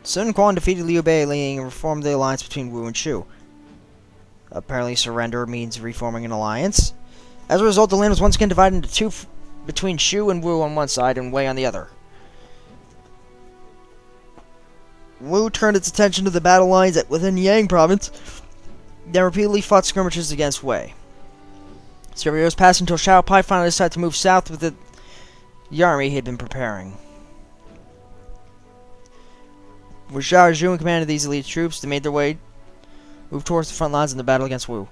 Sun Quan defeated Liu Bei and reformed the alliance between Wu and Shu. Apparently surrender means reforming an alliance. As a result, the land was once again divided into two between Shu and Wu on one side and Wei on the other. Wu turned its attention to the battle lines within Yang province, then repeatedly fought skirmishes against Wei. Several years passed until Xiao Pai finally decided to move south with the army he had been preparing. With Xiao Zhu in command of these elite troops, they made their way, moved towards the front lines in the battle against Wu.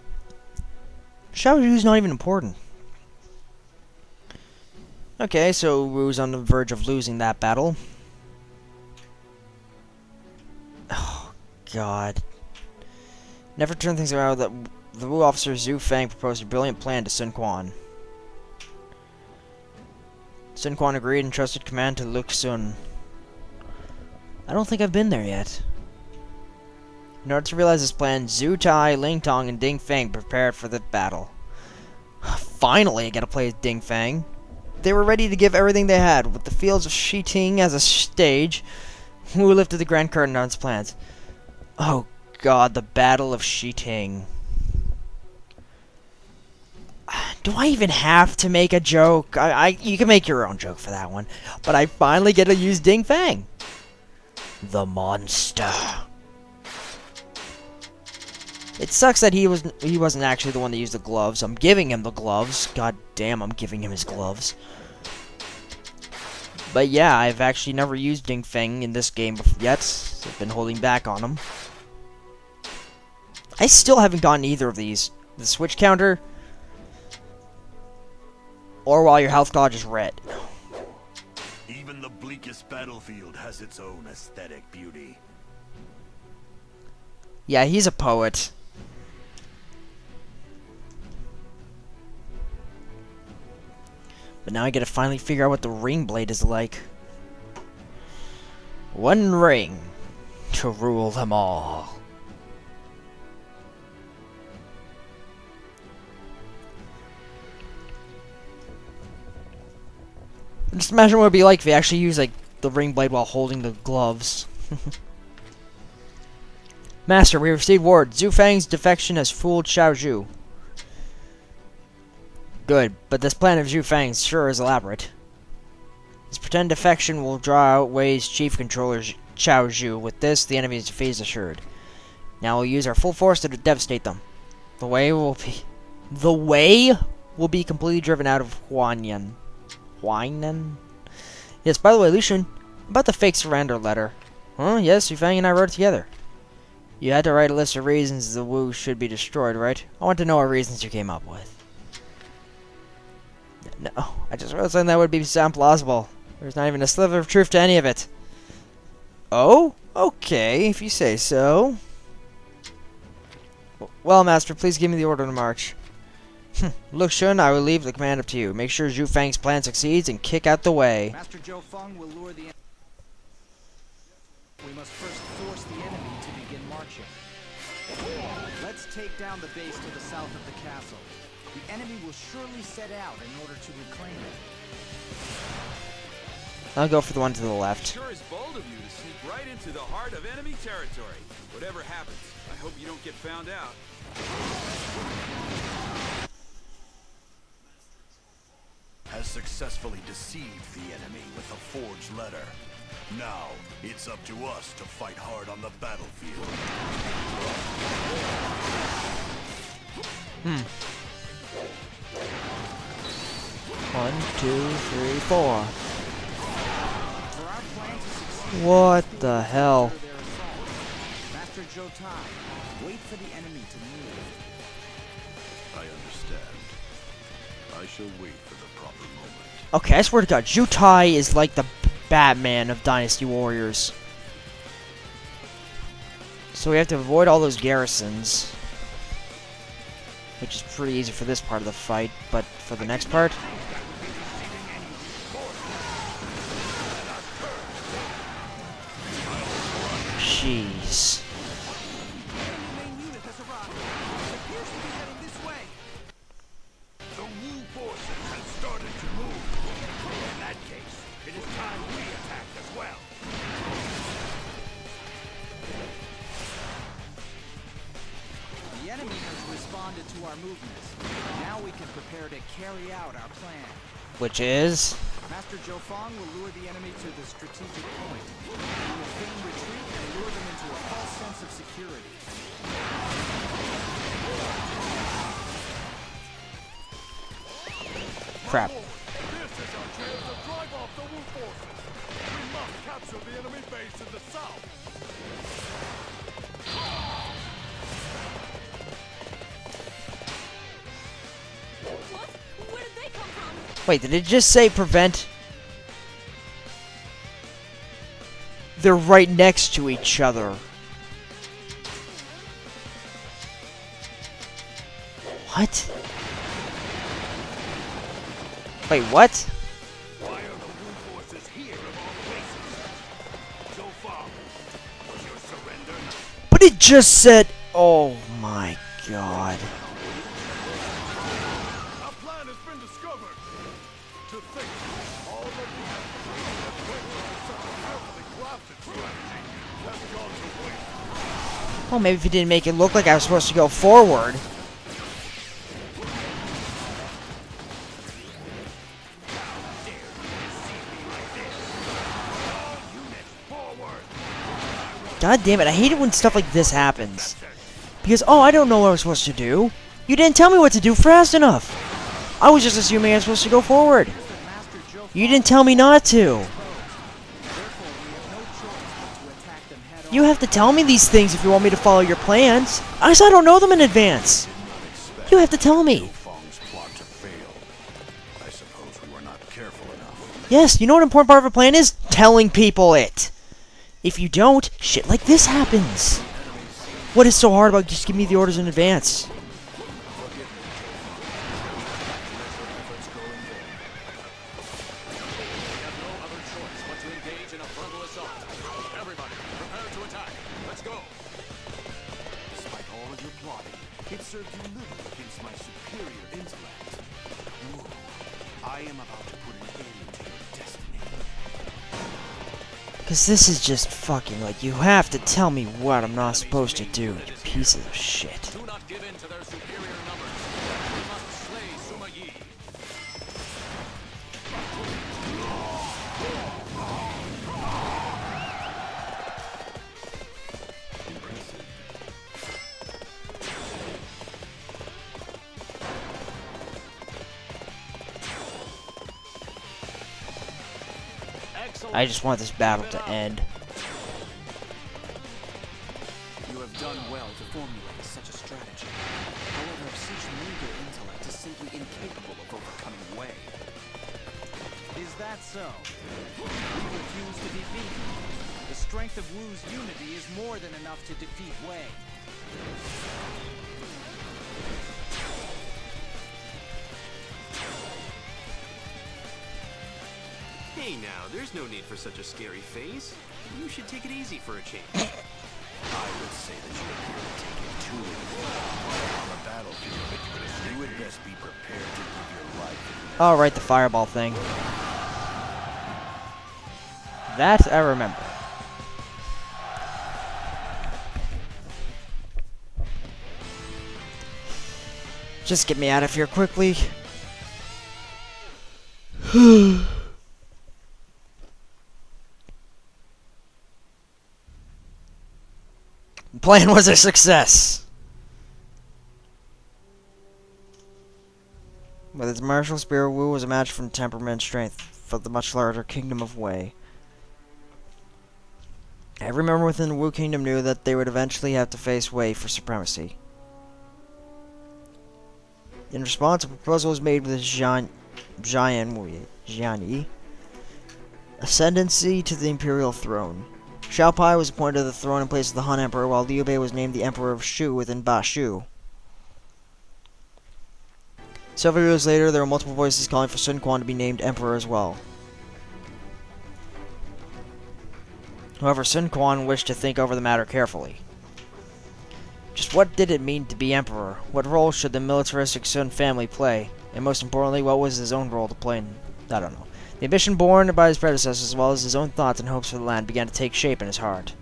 Xiao Zhu's not even important. Okay, so Wu's on the verge of losing that battle. Oh, God. Never turn things around, the Wu officer Zhu Fang proposed a brilliant plan to Sun Quan. Sun Quan agreed and trusted command to Luk Sun. I don't think I've been there yet. In order to realize this plan, Zhu Tai, Ling Tong, and Ding Feng prepared for the battle. Finally, I get to play as Ding Feng. They were ready to give everything they had, with the fields of Shiting as a stage. Wu lifted the grand curtain on its plans. Oh God, the Battle of Shiting. Do I even have to make a joke? You can make your own joke for that one. But I finally get to use Ding Feng. The monster. It sucks that he wasn't actually the one that used the gloves. I'm giving him the gloves. God damn, I'm giving him his gloves. But yeah, I've actually never used Ding Feng in this game yet. I've been holding back on him. I still haven't gotten either of these. The switch counter, or while your health gauge is red. Even the bleakest battlefield has its own aesthetic beauty. Yeah, he's a poet. But now I gotta finally figure out what the ring blade is like. One ring to rule them all. Just imagine what it would be like if you actually use like the ring blade while holding the gloves. Master, we received word. Zhu Fang's defection has fooled Xiao Zhu. Good, but this plan of Zhu Fang's sure is elaborate. This pretend defection will draw out Wei's chief controller Xiao Zhu. With this, the enemy's defeat is assured. Now we'll use our full force to devastate them. The Wei will be completely driven out of Huanyan. Huainan? Yes, by the way, Lucian, about the fake surrender letter. Huh? Yes, Zhu Fang and I wrote it together. You had to write a list of reasons the Wu should be destroyed, right? I want to know what reasons you came up with. No, I just wrote something that would sound plausible. There's not even a sliver of truth to any of it. Oh? Okay, if you say so. Well, Master, please give me the order to march. Look, Shun, I will leave the command up to you. Make sure Zhu Fang's plan succeeds and kick out the Wei. Master Zhou Feng will lure the enemy. We must first force the enemy to begin marching. Let's take down the base to the south of the castle. The enemy will surely set out in order to reclaim it. I'll go for the one to the left. Sure is bold of you to sneak right into the heart of enemy territory. Whatever happens, I hope you don't get found out. Has successfully deceived the enemy with a forged letter. Now, it's up to us to fight hard on the battlefield. 1, 2, 3, 4. For our plan to succeed, What the hell? their assault. Master Zhou Tai, wait for the enemy to move. I understand. I shall wait for the proper moment. Okay, I swear to God, Zhu Tai is like the Batman of Dynasty Warriors. So we have to avoid all those garrisons, which is pretty easy for this part of the fight, but for the next part... Jeez. The Wu forces have started to move. In that case, it is time we attacked as well. attended to our movements. Now we can prepare to carry out our plan. Which is... Master Zhou Fang will lure the enemy to the strategic point. We will feign retreat and lure them into a false sense of security. Crap. This is our chance to drive off the Wu forces. We must capture the enemy base in the south. What? Where did they come from? Wait, did it just say prevent? They're right next to each other. What? Wait, what? Why are the Wu forces here of all places? Zhou Fang, was your surrender not? But it just said... Oh my god. Our plan has been discovered. To think, all of the effort that went into such a carefully crafted strategy has gone to waste. Well, maybe if you didn't make it look like I was supposed to go forward. God damn it, I hate it when stuff like this happens. Because, oh, I don't know what I was supposed to do. You didn't tell me what to do fast enough. I was just assuming I was supposed to go forward. You didn't tell me not to. You have to tell me these things if you want me to follow your plans. I don't know them in advance. You have to tell me. Fang's plot to fail. I suppose we were not careful enough. Yes, you know what an important part of a plan is? Telling people it. If you don't, shit like this happens. What is so hard about just giving me the orders in advance? Despite all of your plotting, it served you little against my superior intellect. Wu, I am about to put an end to your destiny. Because this is just fucking like, you have to tell me what I'm not supposed to do, you pieces of shit. Do not give in to their superior numbers. We must slay Sima Yi. I just want this battle to end. You have done well to formulate such a strategy. However, such meager intellect is simply incapable of overcoming Wei. Is that so? We refuse to be beaten. The strength of Wu's unity is more than enough to defeat Wei. Hey now, there's no need for such a scary face. You should take it easy for a change. I would say that you appear to take it too easy. On the battlefield, you would best be prepared to give your life. Oh, right, the fireball thing. That I remember. Just get me out of here quickly. The plan was a success. With its martial spirit, Wu was a match for temperament and strength for the much larger kingdom of Wei. Every member within the Wu kingdom knew that they would eventually have to face Wei for supremacy. In response, a proposal was made with Jian Yi ascendancy to the imperial throne. Xiao Pai was appointed to the throne in place of the Han Emperor, while Liu Bei was named the Emperor of Shu within Ba Shu. Several years later, there were multiple voices calling for Sun Quan to be named Emperor as well. However, Sun Quan wished to think over the matter carefully. Just what did it mean to be Emperor? What role should the militaristic Sun family play? And most importantly, what was his own role to play in... I don't know. The ambition born by his predecessors, as well as his own thoughts and hopes for the land, began to take shape in his heart.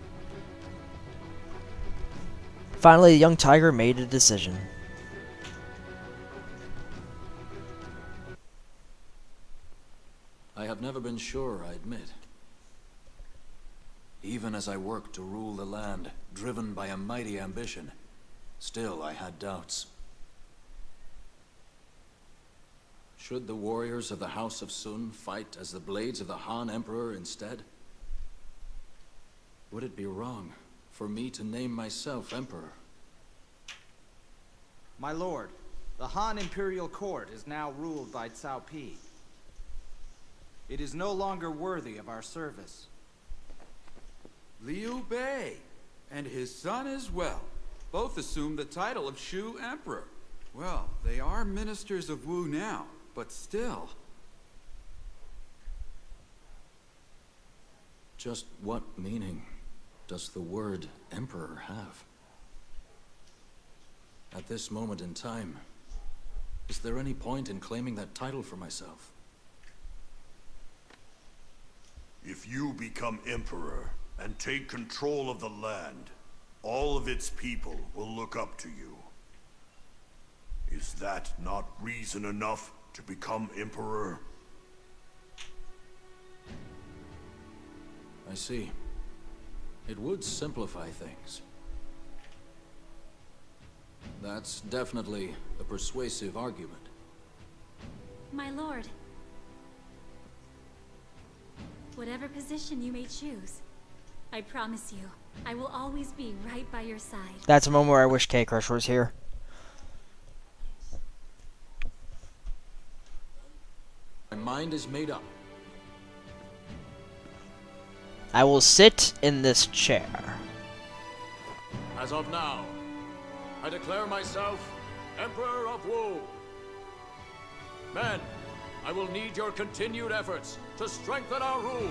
Finally, the young tiger made a decision. I have never been sure, I admit. Even as I worked to rule the land, driven by a mighty ambition, still I had doubts. Should the warriors of the House of Sun fight as the blades of the Han Emperor instead? Would it be wrong for me to name myself Emperor? My lord, the Han Imperial Court is now ruled by Cao Pi. It is no longer worthy of our service. Liu Bei and his son as well both assumed the title of Shu Emperor. Well, they are ministers of Wu now, but still. Just what meaning does the word Emperor have? At this moment in time, is there any point in claiming that title for myself? If you become Emperor and take control of the land, all of its people will look up to you. Is that not reason enough to become Emperor? I see. It would simplify things. That's definitely a persuasive argument. My lord. Whatever position you may choose, I promise you, I will always be right by your side. That's a moment where I wish K-Crush was here. My mind is made up. I will sit in this chair. As of now, I declare myself Emperor of Wu. Men, I will need your continued efforts to strengthen our rule.